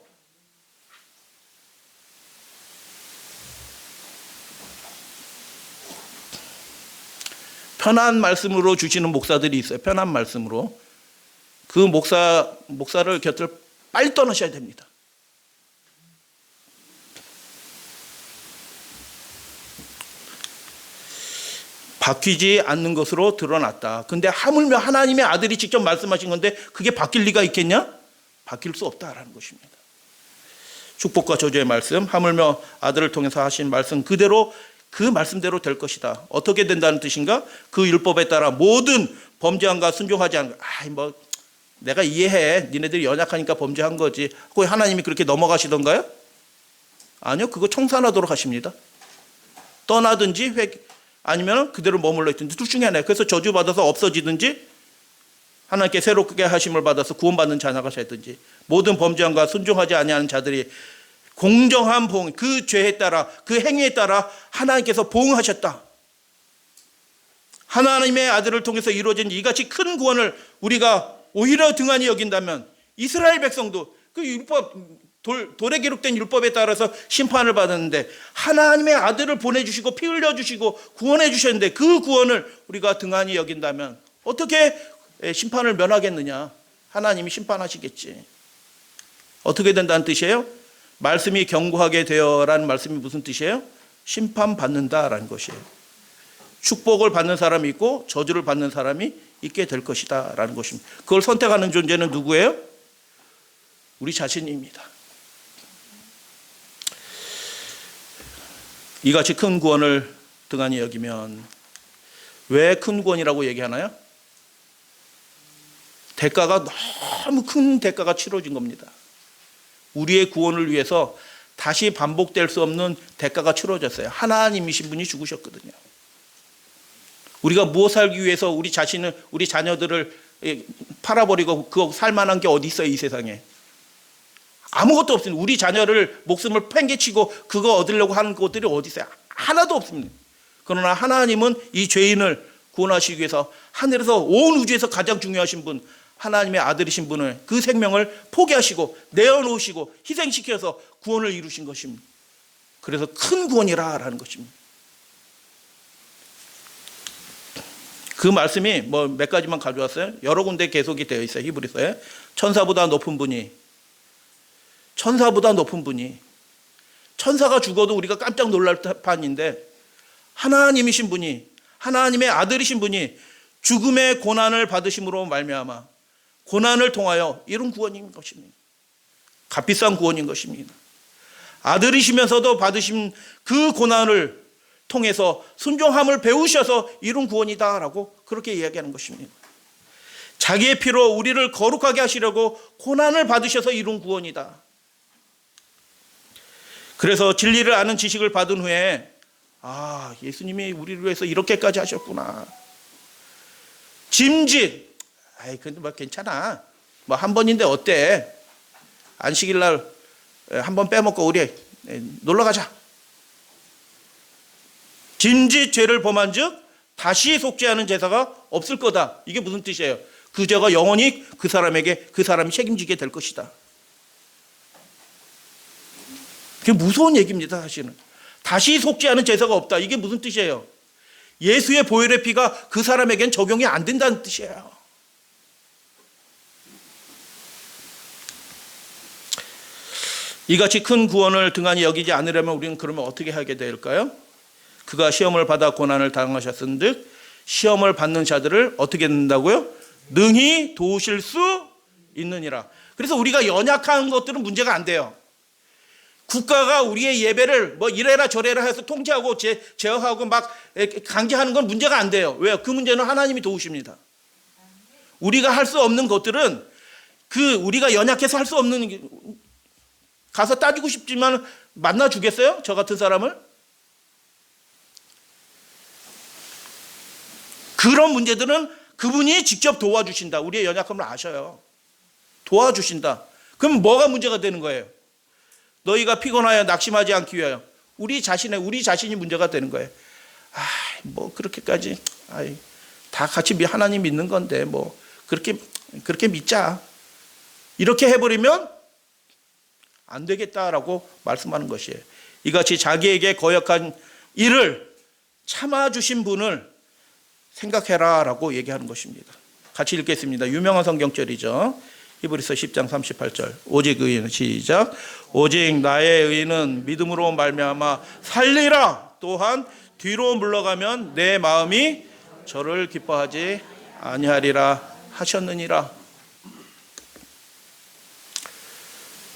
편한 말씀으로 주시는 목사들이 있어요. 편한 말씀으로. 그 목사를 곁을 빨리 떠나셔야 됩니다. 바뀌지 않는 것으로 드러났다. 근데 하물며 하나님의 아들이 직접 말씀하신 건데 그게 바뀔 리가 있겠냐? 바뀔 수 없다라는 것입니다. 축복과 저주의 말씀, 하물며 아들을 통해서 하신 말씀 그대로, 그 말씀대로 될 것이다. 어떻게 된다는 뜻인가? 그 율법에 따라 모든 범죄함과 순종하지 않는 거. 내가 이해해. 니네들이 연약하니까 범죄한 거지. 그 하나님이 그렇게 넘어가시던가요? 아니요. 그거 청산하도록 하십니다. 떠나든지 아니면 그대로 머물러 있든지 둘 중에 하나예요. 그래서 저주받아서 없어지든지 하나님께 새롭게 하심을 받아서 구원받는 자녀가 되든지, 모든 범죄함과 순종하지 아니하는 자들이 공정한 보응, 그 죄에 따라, 그 행위에 따라 하나님께서 보응하셨다. 하나님의 아들을 통해서 이루어진 이같이 큰 구원을 우리가 오히려 등한히 여긴다면 이스라엘 백성도 그 율법, 돌에 기록된 율법에 따라서 심판을 받았는데 하나님의 아들을 보내주시고 피 흘려주시고 구원해 주셨는데 그 구원을 우리가 등한히 여긴다면 어떻게 심판을 면하겠느냐? 하나님이 심판하시겠지. 어떻게 된다는 뜻이에요? 말씀이 견고하게 되어라는 말씀이 무슨 뜻이에요? 심판받는다라는 것이에요. 축복을 받는 사람이 있고 저주를 받는 사람이 있게 될 것이다 라는 것입니다. 그걸 선택하는 존재는 누구예요? 우리 자신입니다. 이같이 큰 구원을 등한히 여기면, 왜 큰 구원이라고 얘기하나요? 대가가, 너무 큰 대가가 치러진 겁니다. 우리의 구원을 위해서 다시 반복될 수 없는 대가가 치러졌어요. 하나님이신 분이 죽으셨거든요. 우리가 무엇 살기 위해서 우리 자신을, 우리 자녀들을 팔아버리고 그거 살만한 게 어디 있어요, 이 세상에? 아무것도 없습니다. 우리 자녀를 목숨을 팽개치고 그거 얻으려고 하는 것들이 어디 있어요? 하나도 없습니다. 그러나 하나님은 이 죄인을 구원하시기 위해서 하늘에서, 온 우주에서 가장 중요하신 분, 하나님의 아들이신 분을, 그 생명을 포기하시고 내어놓으시고 희생시켜서 구원을 이루신 것입니다. 그래서 큰 구원이라는 것입니다. 그 말씀이 뭐 몇 가지만 가져왔어요. 여러 군데 계속이 되어 있어요. 히브리서에. 천사보다 높은 분이, 천사가 죽어도 우리가 깜짝 놀랄 판인데 하나님이신 분이, 하나님의 아들이신 분이 죽음의 고난을 받으심으로 말미암아 고난을 통하여 이룬 구원인 것입니다. 값비싼 구원인 것입니다. 아들이시면서도 받으신 그 고난을 통해서 순종함을 배우셔서 이룬 구원이다라고 그렇게 이야기하는 것입니다. 자기의 피로 우리를 거룩하게 하시려고 고난을 받으셔서 이룬 구원이다. 그래서 진리를 아는 지식을 받은 후에 예수님이 우리를 위해서 이렇게까지 하셨구나. 짐짓, 근데 뭐 괜찮아. 뭐 한 번인데 어때? 안식일 날 한 번 빼먹고 우리 놀러 가자. 짐짓 죄를 범한 즉 다시 속죄하는 제사가 없을 거다. 이게 무슨 뜻이에요? 그 죄가 영원히 그 사람이 책임지게 될 것이다. 그게 무서운 얘기입니다. 사실은 다시 속죄하는 제사가 없다. 이게 무슨 뜻이에요? 예수의 보혈의 피가 그 사람에겐 적용이 안 된다는 뜻이에요. 이같이 큰 구원을 등한히 여기지 않으려면 우리는 그러면 어떻게 하게 될까요? 그가 시험을 받아 고난을 당하셨은즉 시험을 받는 자들을 어떻게 된다고요? 능히 도우실 수 있느니라. 그래서 우리가 연약한 것들은 문제가 안 돼요. 국가가 우리의 예배를 뭐 이래라 저래라 해서 통제하고 제어하고 막 강제하는 건 문제가 안 돼요. 왜요? 그 문제는 하나님이 도우십니다. 우리가 할 수 없는 것들은 우리가 연약해서 할 수 없는, 가서 따지고 싶지만 만나 주겠어요? 저 같은 사람을? 그런 문제들은 그분이 직접 도와주신다. 우리의 연약함을 아셔요. 도와주신다. 그럼 뭐가 문제가 되는 거예요? 너희가 피곤하여 낙심하지 않기 위하여 우리 자신이 문제가 되는 거예요. 뭐 그렇게까지 다 같이 하나님 믿는 건데 뭐 그렇게 믿자. 이렇게 해버리면 안 되겠다라고 말씀하는 것이에요. 이같이 자기에게 거역한 일을 참아주신 분을 생각해라라고 얘기하는 것입니다. 같이 읽겠습니다. 유명한 성경절이죠. 히브리서 10장 38절. 오직 의인은, 시작. 오직 나의 의인은 믿음으로 말미암아 살리라. 또한 뒤로 물러가면 내 마음이 저를 기뻐하지 아니하리라 하셨느니라.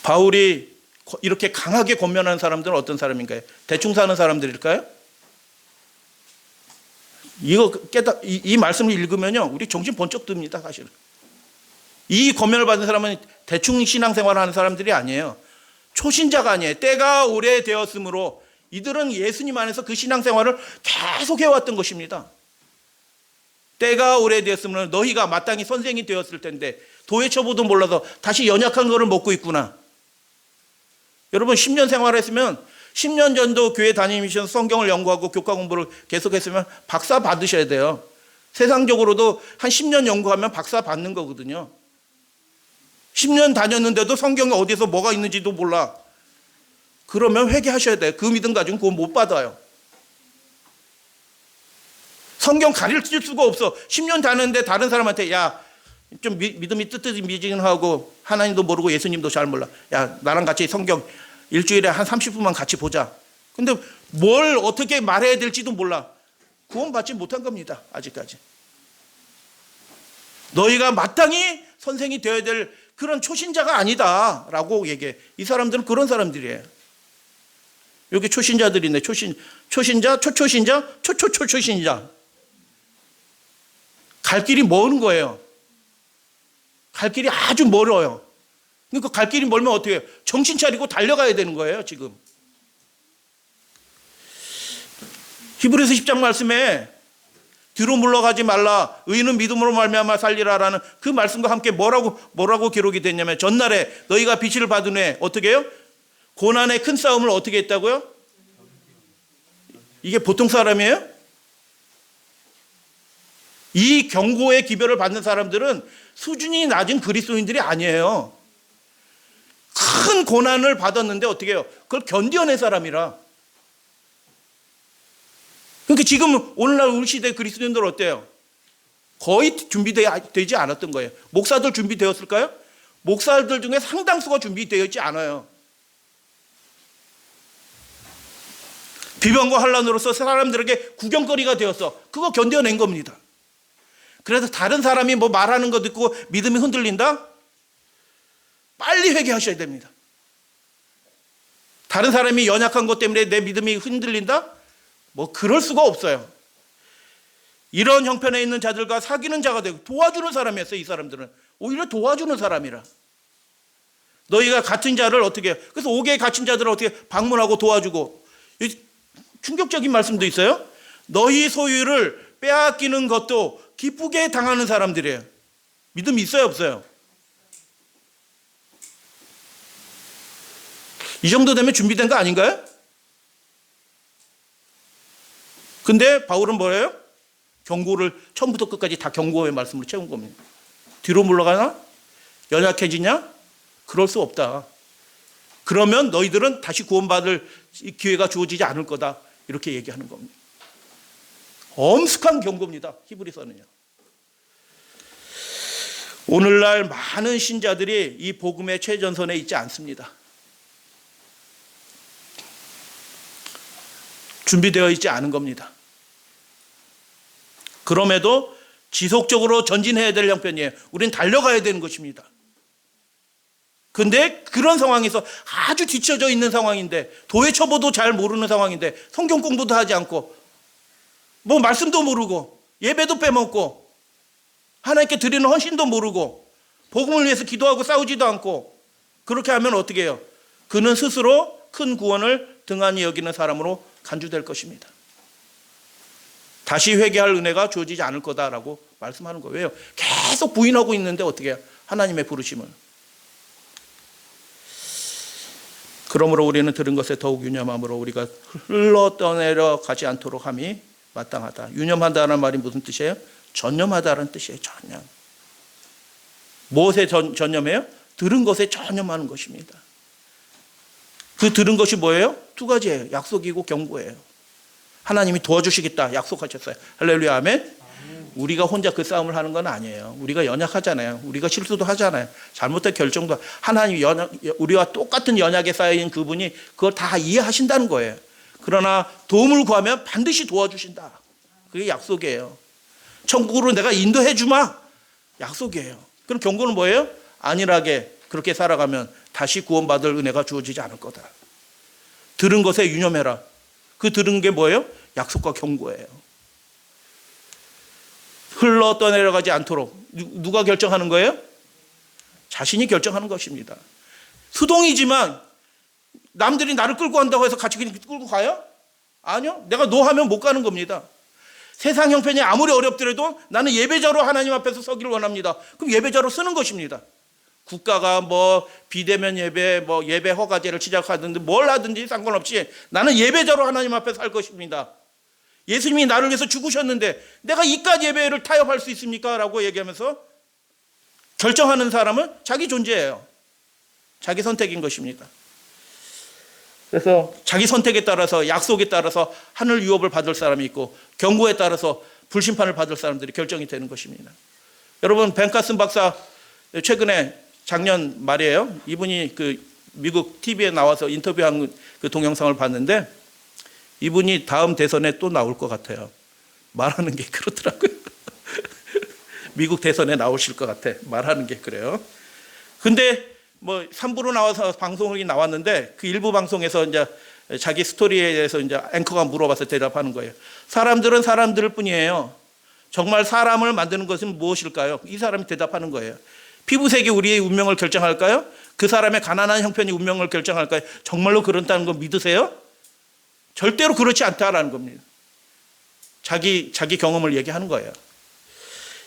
바울이 이렇게 강하게 권면하는 사람들은 어떤 사람인가요? 대충 사는 사람들일까요? 이 말씀을 읽으면요, 우리 정신 번쩍 듭니다, 사실은. 이 권면을 받은 사람은 대충 신앙생활을 하는 사람들이 아니에요. 초신자가 아니에요. 때가 오래되었으므로 이들은 예수님 안에서 그 신앙생활을 계속 해왔던 것입니다. 때가 오래되었으면 너희가 마땅히 선생이 되었을 텐데 도회처보도 몰라서 다시 연약한 거를 먹고 있구나. 여러분 10년 생활했으면 10년 전도 교회 다니면서 성경을 연구하고 교과 공부를 계속했으면 박사 받으셔야 돼요. 세상적으로도 한 10년 연구하면 박사 받는 거거든요. 10년 다녔는데도 성경에 어디서 뭐가 있는지도 몰라. 그러면 회개하셔야 돼요. 그 믿음 가지고 그거 못 받아요. 성경 가르칠 수가 없어. 10년 다녔는데 다른 사람한테 좀 믿음이 뜨뜻미지근하고 하나님도 모르고 예수님도 잘 몰라. 나랑 같이 성경 일주일에 한 30분만 같이 보자. 근데 뭘 어떻게 말해야 될지도 몰라. 구원받지 못한 겁니다. 아직까지. 너희가 마땅히 선생이 되어야 될 그런 초신자가 아니다라고 얘기해. 이 사람들은 그런 사람들이에요. 여기 초신자들이 있네. 초신자, 초초신자, 초초초초신자. 갈 길이 먼 거예요. 갈 길이 아주 멀어요. 그러니까 갈 길이 멀면 어떻게 해요? 정신 차리고 달려가야 되는 거예요, 지금. 히브리서 10장 말씀에 뒤로 물러가지 말라. 의인은 믿음으로 말미암아 살리라라는 그 말씀과 함께 뭐라고 기록이 됐냐면 전날에 너희가 빛을 받은 후에 어떻게 해요? 고난의 큰 싸움을 어떻게 했다고요? 이게 보통 사람이에요? 이 경고의 기별을 받는 사람들은 수준이 낮은 그리스도인들이 아니에요. 큰 고난을 받았는데 어떻게 해요? 그걸 견뎌낸 사람이라. 그러니까 지금 오늘날 우리 시대 그리스도인들 어때요? 거의 준비되지 않았던 거예요. 목사들 준비되었을까요? 목사들 중에 상당수가 준비되었지 않아요. 비방과 환란으로서 사람들에게 구경거리가 되었어. 그거 견뎌낸 겁니다. 그래서 다른 사람이 뭐 말하는 거 듣고 믿음이 흔들린다? 빨리 회개하셔야 됩니다. 다른 사람이 연약한 것 때문에 내 믿음이 흔들린다? 뭐 그럴 수가 없어요. 이런 형편에 있는 자들과 사귀는 자가 되고 도와주는 사람이었어요. 이 사람들은 오히려 도와주는 사람이라. 너희가 갇힌 자를 어떻게 해요? 그래서 5개의 갇힌 자들을 어떻게 방문하고 도와주고, 충격적인 말씀도 있어요. 너희 소유를 빼앗기는 것도 기쁘게 당하는 사람들이에요. 믿음이 있어요, 없어요? 이 정도 되면 준비된 거 아닌가요? 근데 바울은 뭐예요? 경고를 처음부터 끝까지 다 경고의 말씀으로 채운 겁니다. 뒤로 물러가나? 연약해지냐? 그럴 수 없다. 그러면 너희들은 다시 구원받을 기회가 주어지지 않을 거다. 이렇게 얘기하는 겁니다. 엄숙한 경고입니다. 히브리서는요. 오늘날 많은 신자들이 이 복음의 최전선에 있지 않습니다. 준비되어 있지 않은 겁니다. 그럼에도 지속적으로 전진해야 될 형편이에요. 우리는 달려가야 되는 것입니다. 근데 그런 상황에서 아주 뒤처져 있는 상황인데, 도의 처보도 잘 모르는 상황인데, 성경 공부도 하지 않고, 뭐 말씀도 모르고, 예배도 빼먹고, 하나님께 드리는 헌신도 모르고, 복음을 위해서 기도하고 싸우지도 않고, 그렇게 하면 어떻게 해요? 그는 스스로 큰 구원을 등한히 여기는 사람으로 간주될 것입니다. 다시 회개할 은혜가 주어지지 않을 거다라고 말씀하는 거예요. 왜요? 계속 부인하고 있는데 어떻게 해요? 하나님의 부르심을. 그러므로 우리는 들은 것에 더욱 유념함으로 우리가 흘러 떠내려 가지 않도록 함이 마땅하다. 유념한다는 말이 무슨 뜻이에요? 전념하다는 뜻이에요. 전념. 무엇에 전념해요? 들은 것에 전념하는 것입니다. 그 들은 것이 뭐예요? 두 가지예요. 약속이고 경고예요. 하나님이 도와주시겠다 약속하셨어요. 할렐루야, 아멘. 우리가 혼자 그 싸움을 하는 건 아니에요. 우리가 연약하잖아요. 우리가 실수도 하잖아요. 잘못된 결정도. 하나님이 우리와 똑같은 연약에 쌓인 그분이 그걸 다 이해하신다는 거예요. 그러나 도움을 구하면 반드시 도와주신다. 그게 약속이에요. 천국으로 내가 인도해 주마. 약속이에요. 그럼 경고는 뭐예요? 안일하게 그렇게 살아가면 다시 구원받을 은혜가 주어지지 않을 거다. 들은 것에 유념해라. 그 들은 게 뭐예요? 약속과 경고예요. 흘러 떠내려가지 않도록 누가 결정하는 거예요? 자신이 결정하는 것입니다. 수동이지만 남들이 나를 끌고 간다고 해서 같이 그냥 끌고 가요? 아니요. 내가 노하면 못 가는 겁니다. 세상 형편이 아무리 어렵더라도 나는 예배자로 하나님 앞에서 서기를 원합니다. 그럼 예배자로 쓰는 것입니다. 국가가 뭐 비대면 예배, 뭐 예배 허가제를 시작하든지 뭘 하든지 상관없이 나는 예배자로 하나님 앞에 살 것입니다. 예수님이 나를 위해서 죽으셨는데 내가 이깟 예배를 타협할 수 있습니까? 라고 얘기하면서 결정하는 사람은 자기 존재예요. 자기 선택인 것입니다. 그래서 자기 선택에 따라서 약속에 따라서 하늘 유업을 받을 사람이 있고 경고에 따라서 불심판을 받을 사람들이 결정이 되는 것입니다. 여러분, 벤 카슨 박사 최근에 작년 말이에요. 이분이 그 미국 TV에 나와서 인터뷰한 그 동영상을 봤는데 이분이 다음 대선에 또 나올 것 같아요. 말하는 게 그렇더라고요. 미국 대선에 나오실 것 같아. 말하는 게 그래요. 근데 뭐 3부로 나와서 방송이 나왔는데 그 일부 방송에서 이제 자기 스토리에 대해서 이제 앵커가 물어봐서 대답하는 거예요. 사람들은 사람들일 뿐이에요. 정말 사람을 만드는 것은 무엇일까요? 이 사람이 대답하는 거예요. 피부색이 우리의 운명을 결정할까요? 그 사람의 가난한 형편이 운명을 결정할까요? 정말로 그렇다는 거 믿으세요? 절대로 그렇지 않다라는 겁니다. 자기 경험을 얘기하는 거예요.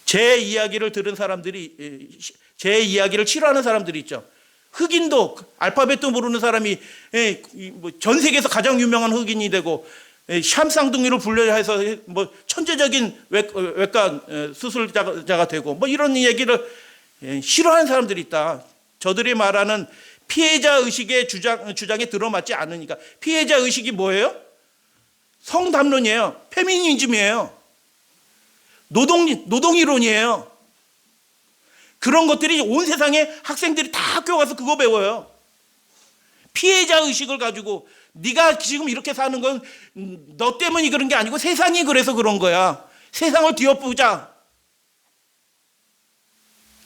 제 이야기를 들은 사람들이, 제 이야기를 싫어하는 사람들이 있죠. 흑인도 알파벳도 모르는 사람이 전 세계에서 가장 유명한 흑인이 되고 샴쌍둥이를 분류해서 뭐 천재적인 외과 수술자가 되고 뭐 이런 얘기를 싫어하는 사람들이 있다. 저들이 말하는 피해자 의식의 주장에 들어맞지 않으니까. 피해자 의식이 뭐예요? 성담론이에요. 페미니즘이에요. 노동이론이에요. 그런 것들이 온 세상에 학생들이 다 학교 가서 그거 배워요. 피해자 의식을 가지고 네가 지금 이렇게 사는 건 너 때문이 그런 게 아니고 세상이 그래서 그런 거야. 세상을 뒤엎보자.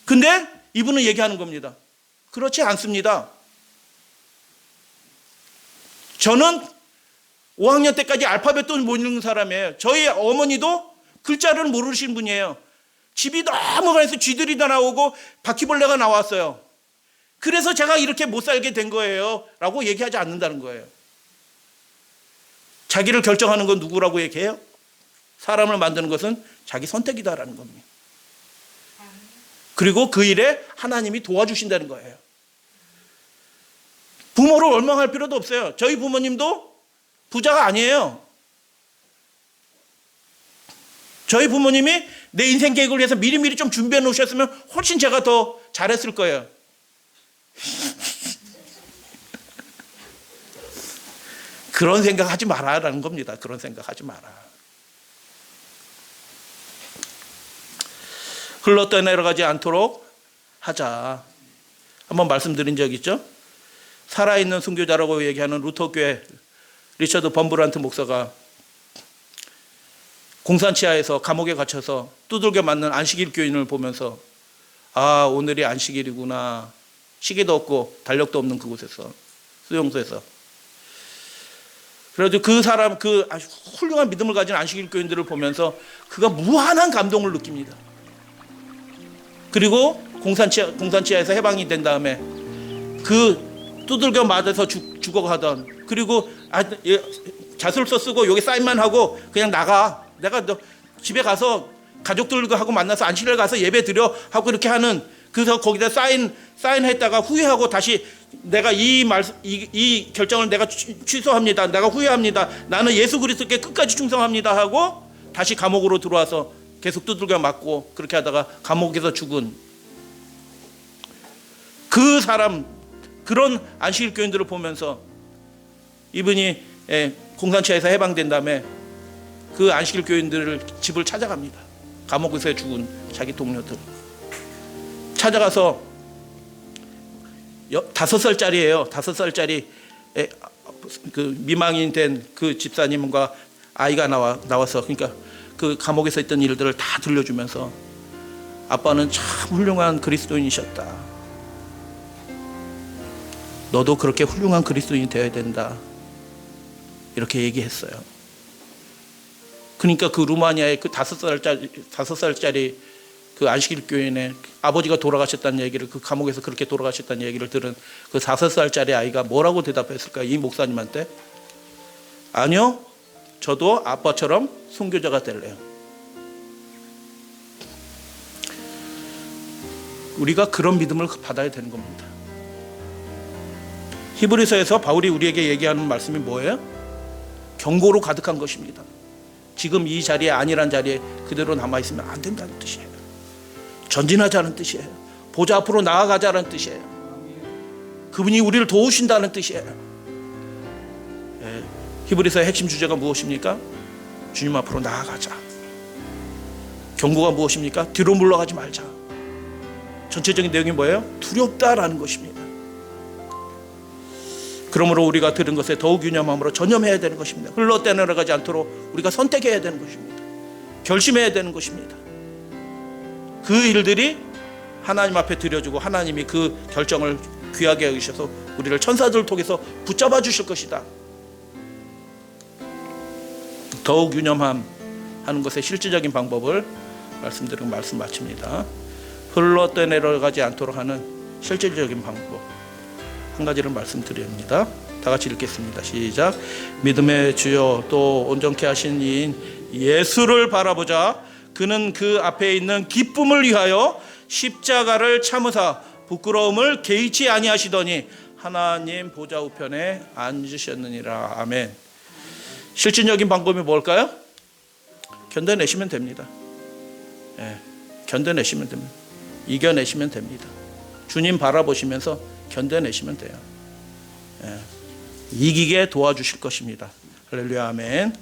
근데 이분은 얘기하는 겁니다. 그렇지 않습니다. 저는 5학년 때까지 알파벳도 못 읽는 사람이에요. 저희 어머니도 글자를 모르시는 분이에요. 집이 너무 그래서 쥐들이 다 나오고 바퀴벌레가 나왔어요. 그래서 제가 이렇게 못 살게 된 거예요 라고 얘기하지 않는다는 거예요. 자기를 결정하는 건 누구라고 얘기해요? 사람을 만드는 것은 자기 선택이다라는 겁니다. 그리고 그 일에 하나님이 도와주신다는 거예요. 부모를 원망할 필요도 없어요. 저희 부모님도 부자가 아니에요. 저희 부모님이 내 인생 계획을 위해서 미리미리 좀 준비해 놓으셨으면 훨씬 제가 더 잘했을 거예요. 그런 생각하지 마라라는 겁니다. 그런 생각하지 마라. 흘러떠내려가지 않도록 하자. 한번 말씀드린 적 있죠? 살아있는 순교자라고 얘기하는 루터교회 리처드 범브란트 목사가 공산치하에서 감옥에 갇혀서 두들겨 맞는 안식일 교인을 보면서 아, 오늘이 안식일이구나. 시계도 없고 달력도 없는 그곳에서, 수용소에서. 그래도 그 사람, 그 아주 훌륭한 믿음을 가진 안식일 교인들을 보면서 그가 무한한 감동을 느낍니다. 그리고 공산치하에서 해방이 된 다음에 그 두들겨 맞아서 죽어가던, 그리고 자술서 쓰고 여기 사인만 하고 그냥 나가. 내가 너 집에 가서 가족들하고 만나서 안식일 가서 예배 드려 하고 이렇게 하는, 그래서 거기다 사인했다가 후회하고 다시 내가 이 결정을 내가 취소합니다. 내가 후회합니다. 나는 예수 그리스도께 끝까지 충성합니다 하고 다시 감옥으로 들어와서 계속 두들겨 맞고 그렇게 하다가 감옥에서 죽은 그 사람, 그런 안식일 교인들을 보면서 이분이 공산치하에서 해방된 다음에 그 안식일 교인들을 집을 찾아갑니다. 감옥에서 죽은 자기 동료들 찾아가서 5살짜리예요. 5살짜리 그 미망인 된 그 집사님과 아이가 나와서, 그러니까 그 감옥에서 있던 일들을 다 들려주면서 아빠는 참 훌륭한 그리스도인이셨다. 너도 그렇게 훌륭한 그리스도인이 되어야 된다. 이렇게 얘기했어요. 그러니까 그 루마니아의 그 5살짜리 그 안식일 교인의 아버지가 돌아가셨다는 얘기를, 그 감옥에서 그렇게 돌아가셨다는 얘기를 들은 그 5살짜리 아이가 뭐라고 대답했을까요? 이 목사님한테? 아니요, 저도 아빠처럼 순교자가 될래요. 우리가 그런 믿음을 받아야 되는 겁니다. 히브리서에서 바울이 우리에게 얘기하는 말씀이 뭐예요? 경고로 가득한 것입니다. 지금 이 자리에, 아니란 자리에 그대로 남아있으면 안 된다는 뜻이에요. 전진하자는 뜻이에요. 보좌 앞으로 나아가자는 뜻이에요. 그분이 우리를 도우신다는 뜻이에요. 히브리서의 핵심 주제가 무엇입니까? 주님 앞으로 나아가자. 경고가 무엇입니까? 뒤로 물러가지 말자. 전체적인 내용이 뭐예요? 두렵다라는 것입니다. 그러므로 우리가 들은 것에 더욱 유념함으로 전념해야 되는 것입니다. 흘러떼내려가지 않도록 우리가 선택해야 되는 것입니다. 결심해야 되는 것입니다. 그 일들이 하나님 앞에 드려주고 하나님이 그 결정을 귀하게 여기셔서 우리를 천사들을 통해서 붙잡아 주실 것이다. 더욱 유념함 하는 것의 실질적인 방법을 말씀드리고 말씀 마칩니다. 흘러떼내려가지 않도록 하는 실질적인 방법 한 가지를 말씀드립니다. 다 같이 읽겠습니다. 시작. 믿음의 주여 또 온전케 하신 이인 예수를 바라보자. 그는 그 앞에 있는 기쁨을 위하여 십자가를 참으사 부끄러움을 개의치 아니하시더니 하나님 보좌 우편에 앉으셨느니라. 아멘. 실질적인 방법이 뭘까요? 견뎌내시면 됩니다. 견뎌내시면 됩니다. 이겨내시면 됩니다. 주님 바라보시면서 견뎌내시면 돼요. 이기게 도와주실 것입니다. 할렐루야. 아멘.